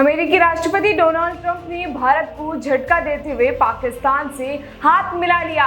अमेरिकी राष्ट्रपति Donald Trump ने भारत को झटका देते हुए पाकिस्तान से हाथ मिला लिया।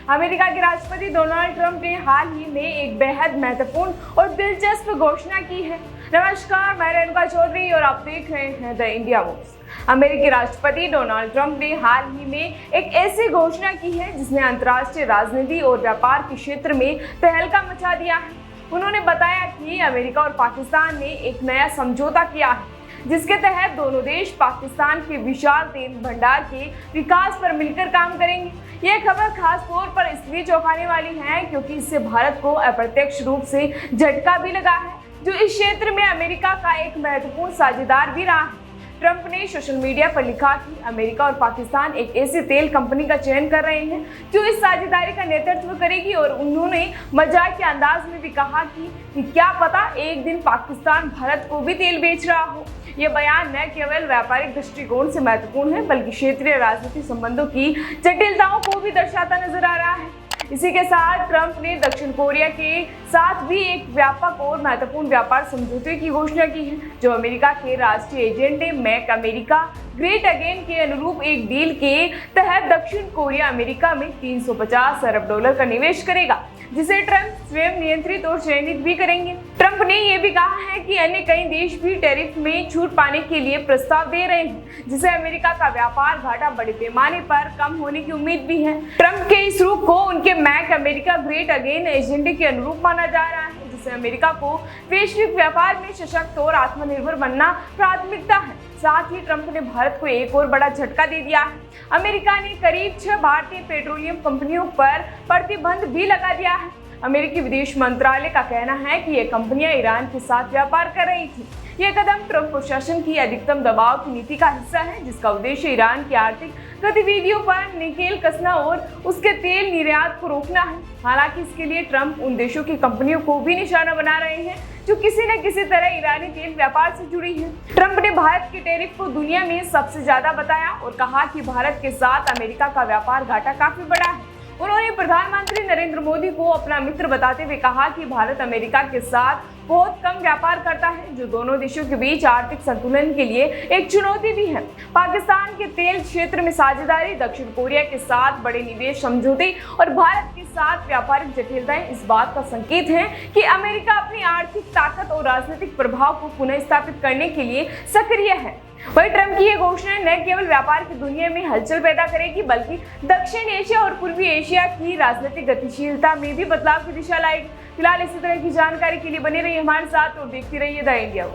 अमेरिका के राष्ट्रपति डोनाल्ड ट्रंप ने हाल ही में एक बेहद महत्वपूर्ण और दिलचस्प घोषणा की है। नमस्कार, मैं रेणुका चौधरी और आप देख रहे हैं द इंडिया वॉइस। अमेरिकी राष्ट्रपति डोनाल्ड ट्रंप ने हाल ही में एक ऐसी घोषणा की है जिसने अंतर्राष्ट्रीय राजनीति और व्यापार के क्षेत्र में तहलका मचा दिया है। उन्होंने बताया कि अमेरिका और पाकिस्तान ने एक नया समझौता किया है जिसके तहत दोनों देश पाकिस्तान के विशाल तेल भंडार के विकास पर मिलकर काम करेंगे। यह खबर खास तौर पर इसलिए चौंकाने वाली है क्योंकि इससे भारत को अप्रत्यक्ष रूप से झटका भी लगा है, जो इस क्षेत्र में अमेरिका का एक महत्वपूर्ण साझेदार भी रहा है। ट्रंप ने सोशल मीडिया पर लिखा कि अमेरिका और पाकिस्तान एक ऐसी तेल कंपनी का चयन कर रहे हैं जो इस साझेदारी का नेतृत्व करेगी, और उन्होंने मजाक के अंदाज में भी कहा कि क्या पता एक दिन पाकिस्तान भारत को भी तेल बेच रहा हो। यह बयान न केवल व्यापारिक दृष्टिकोण से महत्वपूर्ण है बल्कि क्षेत्रीय राजनीतिक संबंधों की जटिलताओं को भी दर्शाता नजर आ रहा है। इसी के साथ ट्रंप ने दक्षिण कोरिया के साथ भी एक व्यापक और महत्वपूर्ण व्यापार समझौते की घोषणा की है, जो अमेरिका के राष्ट्रीय एजेंडे मेक अमेरिका ग्रेट अगेन के अनुरूप एक डील के तहत दक्षिण कोरिया अमेरिका में $350 अरब का निवेश करेगा, जिसे ट्रंप स्वयं नियंत्रित और चयनित भी करेंगे। ट्रंप ने यह भी कहा है कि अन्य कई देश भी टैरिफ में छूट पाने के लिए प्रस्ताव दे रहे हैं, जिससे अमेरिका का व्यापार घाटा बड़े पैमाने पर कम होने की उम्मीद भी है। ट्रंप के इस रुख को उनके मेक अमेरिका ग्रेट अगेन एजेंडे के अनुरूप माना जा रहा है, जिससे अमेरिका को वैश्विक व्यापार में सशक्त और आत्मनिर्भर बनना प्राथमिकता है। साथ ही ट्रंप ने भारत को एक और बड़ा झटका दे दिया है। अमेरिका ने करीब 6 भारतीय पेट्रोलियम कंपनियों पर प्रतिबंध भी लगा दिया है। अमेरिकी विदेश मंत्रालय का कहना है कि ये कंपनियां ईरान के साथ व्यापार कर रही थी। यह कदम ट्रंप प्रशासन की अधिकतम दबाव की नीति का हिस्सा है, जिसका उद्देश्य ईरान की आर्थिक गतिविधियों पर नकेल कसना और उसके तेल निर्यात को रोकना है। हालांकि इसके लिए ट्रंप उन देशों की कंपनियों को भी निशाना बना रहे हैं जो किसी न किसी तरह ईरानी तेल व्यापार से जुड़ी हैं। ट्रंप ने भारत के टैरिफ को दुनिया में सबसे ज्यादा बताया और कहा कि भारत के साथ अमेरिका का व्यापार घाटा काफी बड़ा है। उन्होंने प्रधानमंत्री नरेंद्र मोदी को अपना मित्र बताते हुए कहा कि भारत अमेरिका के साथ बहुत कम व्यापार करता है, जो दोनों देशों के बीच आर्थिक संतुलन के लिए एक चुनौती भी है। पाकिस्तान के तेल क्षेत्र में साझेदारी, दक्षिण कोरिया के साथ बड़े निवेश समझौते और भारत के साथ व्यापारिक जटिलताएं इस बात का संकेत हैं कि अमेरिका अपनी आर्थिक ताकत और राजनीतिक प्रभाव को पुनः स्थापित करने के लिए सक्रिय है। वही ट्रंप की यह घोषणा न केवल व्यापार की दुनिया में हलचल पैदा करेगी बल्कि दक्षिण एशिया और पूर्वी एशिया की राजनीतिक गतिशीलता में भी बदलाव की दिशा लाएगी। फिलहाल इसी तरह की जानकारी के लिए बने रहिए हमारे साथ और देखते रहिए द इंडिया।